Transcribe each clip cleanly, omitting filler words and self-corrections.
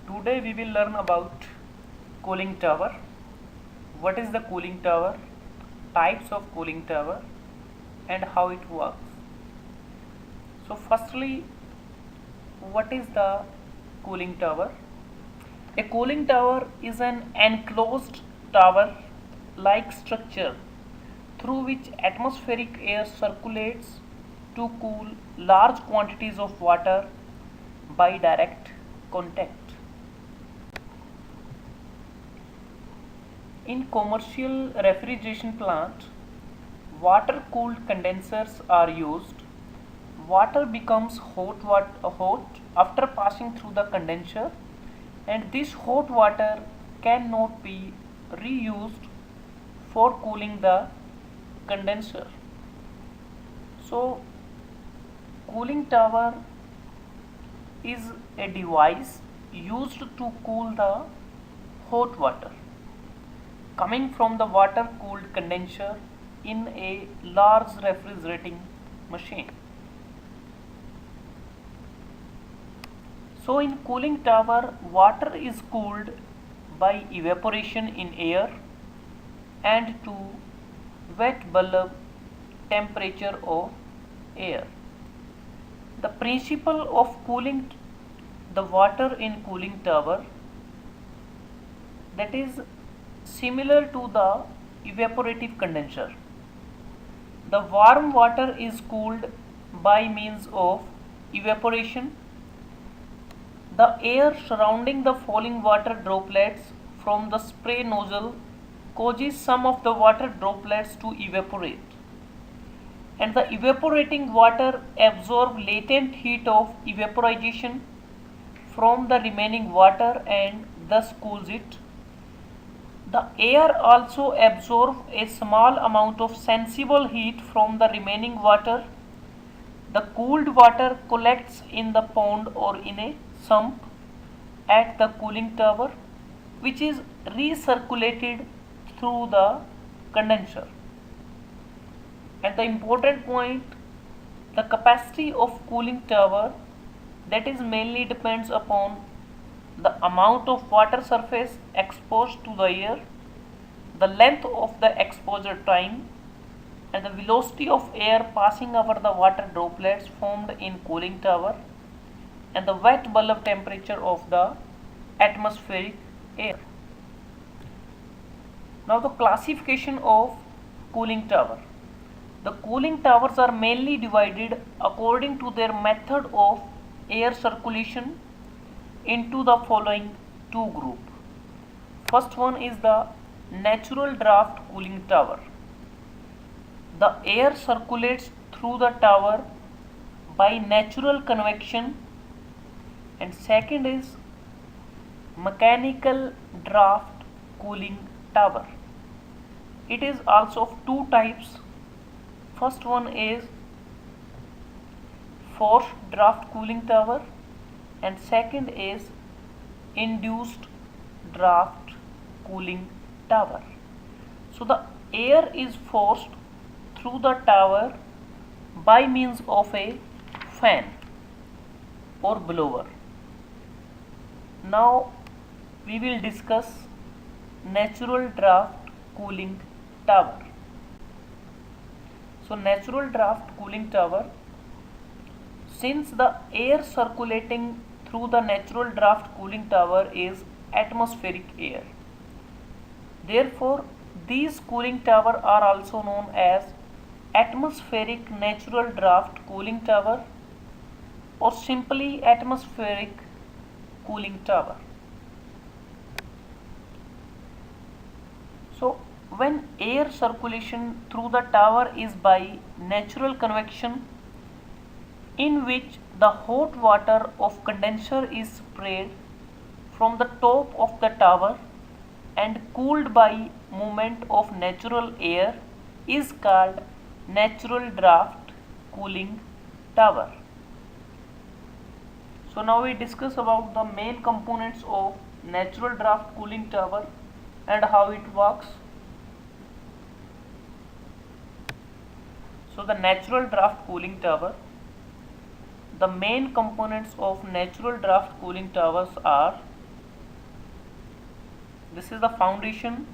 Today we will learn about cooling tower. What is the cooling tower? Types of cooling tower and how it works. So firstly, what is the cooling tower? A cooling tower is an enclosed tower like structure through which atmospheric air circulates to cool large quantities of water by direct contact. In commercial refrigeration plant, water cooled condensers are used. Water becomes hot after passing through the condenser, and this hot water cannot be reused for cooling the condenser. So cooling tower is a device used to cool the hot water coming from the water cooled condenser in a large refrigerating machine. So in cooling tower, water is cooled by evaporation in air and to wet bulb temperature of air. The principle of cooling the water in cooling tower, that is similar to the evaporative condenser. The warm water is cooled by means of evaporation. The air surrounding the falling water droplets from the spray nozzle causes some of the water droplets to evaporate, and the evaporating water absorbs latent heat of evaporization from the remaining water and thus cools it. The air also absorbs a small amount of sensible heat from the remaining water. The cooled water collects in the pond or in a sump at the cooling tower, which is recirculated through the condenser. And the important point, the capacity of cooling tower, that is mainly depends upon the amount of water surface exposed to the air, the length of the exposure time, and the velocity of air passing over the water droplets formed in cooling tower, and the wet bulb temperature of the atmospheric air. Now the classification of cooling tower. The cooling towers are mainly divided according to their method of air circulation into the following two groups. First one is the natural draft cooling tower. The air circulates through the tower by natural convection, and second is mechanical draft cooling tower. It is also of two types. First one is forced draft cooling tower, and second is induced draft cooling tower. So the air is forced through the tower by means of a fan or blower. Now we will discuss natural draft cooling tower. So natural draft cooling tower, since the air circulating through the natural draft cooling tower is atmospheric air, therefore these cooling tower are also known as atmospheric natural draft cooling tower or simply atmospheric cooling tower. So when air circulation through the tower is by natural convection, in which the hot water of condenser is sprayed from the top of the tower and cooled by movement of natural air, is called natural draft cooling tower. So now we discuss about the main components of natural draft cooling tower and how it works. So the natural draft cooling tower, the main components of natural draft cooling towers are This is the foundation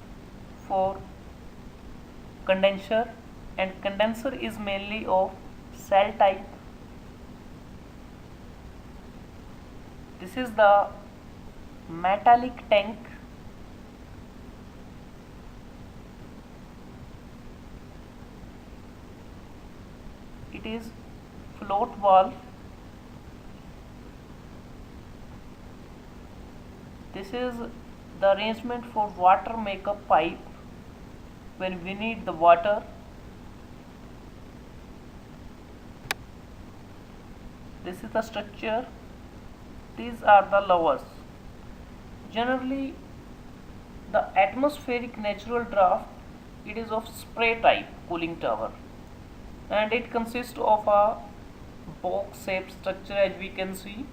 for condenser, and condenser is mainly of cell type. This is the metallic tank. It is float valve. This is the arrangement for water makeup pipe when we need the water. This is the structure. These are the levers. Generally, the atmospheric natural draft, it is of spray type cooling tower, and it consists of a box shaped structure, as we can see,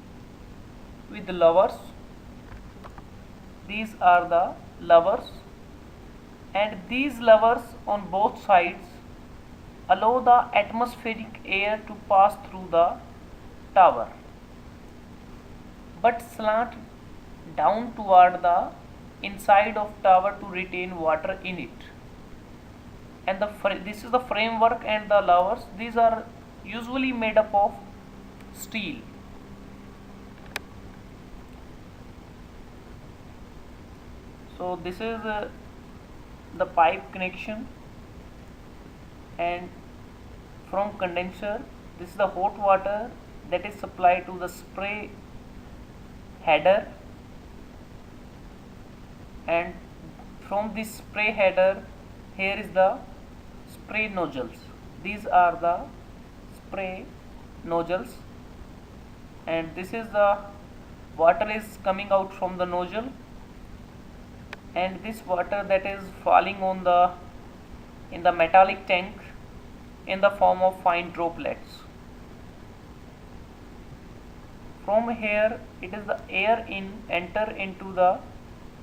with the levers. These are the levers, and these levers on both sides allow the atmospheric air to pass through the tower, but slant down toward the inside of tower to retain water in it. And this is the framework and the levers. These are usually made up of steel. So this is the pipe connection, and from condenser, this is the hot water that is supplied to the spray header, and from this spray header, here is the spray nozzles. These are the spray nozzles, and this is the water is coming out from the nozzle, and this water that is falling on the in the metallic tank in the form of fine droplets. From here, it is the air enter into the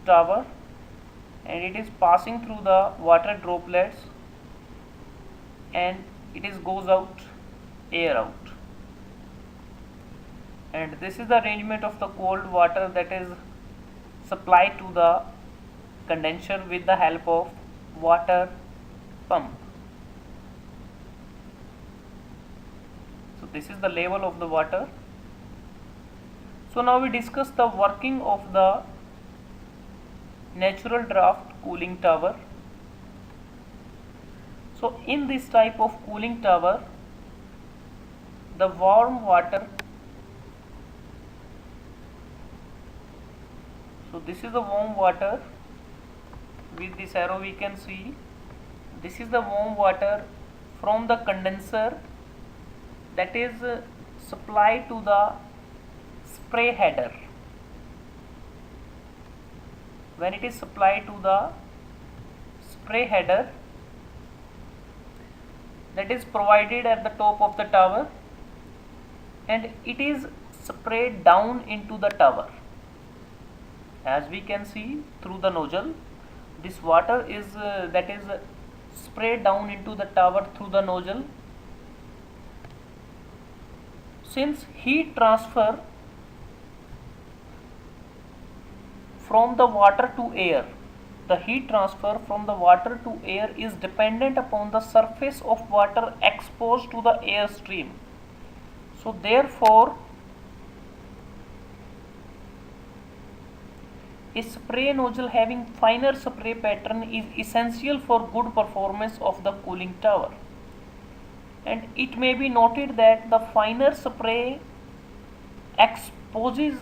tower, and it is passing through the water droplets, and it is goes out, air out. And this is the arrangement of the cold water that is supplied to the condenser with the help of water pump. So this is the level of the water. So now we discuss the working of the natural draft cooling tower. So in this type of cooling tower, the warm water, so this is the warm water. With this arrow we can see this is the warm water from the condenser that is supplied to the spray header. When it is supplied to the spray header, that is provided at the top of the tower, and it is sprayed down into the tower. As we can see through the nozzle, this water is that is sprayed down into the tower through the nozzle. Since heat transfer from the water to air, the heat transfer from the water to air is dependent upon the surface of water exposed to the air stream. So therefore, a spray nozzle having finer spray pattern is essential for good performance of the cooling tower. And it may be noted that the finer spray exposes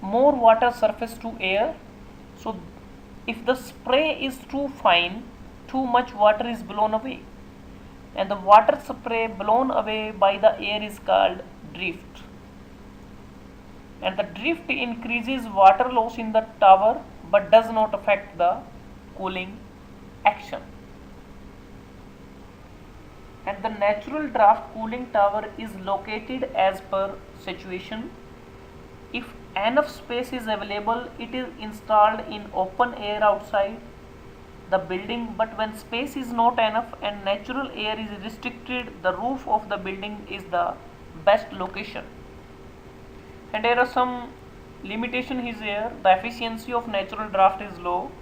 more water surface to air. So if the spray is too fine, too much water is blown away, and the water spray blown away by the air is called drift. And the drift increases water loss in the tower but does not affect the cooling action. And the natural draft cooling tower is located as per situation. If enough space is available, it is installed in open air outside the building, but when space is not enough and natural air is restricted, the roof of the building is the best location. And there are some limitation is here. The efficiency of natural draft is low,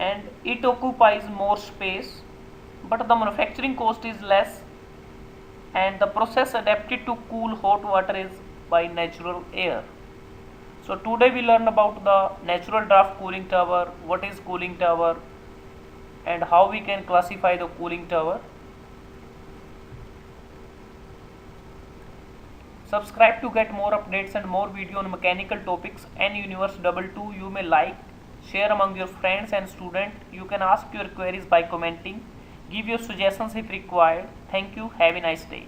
and it occupies more space, but the manufacturing cost is less, and the process adapted to cool hot water is by natural air. So today we learn about the natural draft cooling tower, what is cooling tower, and how we can classify the cooling tower. Subscribe to get more updates and more video on mechanical topics and Universe 22. You may like, share among your friends and students. You can ask your queries by commenting. Give your suggestions if required. Thank you. Have a nice day.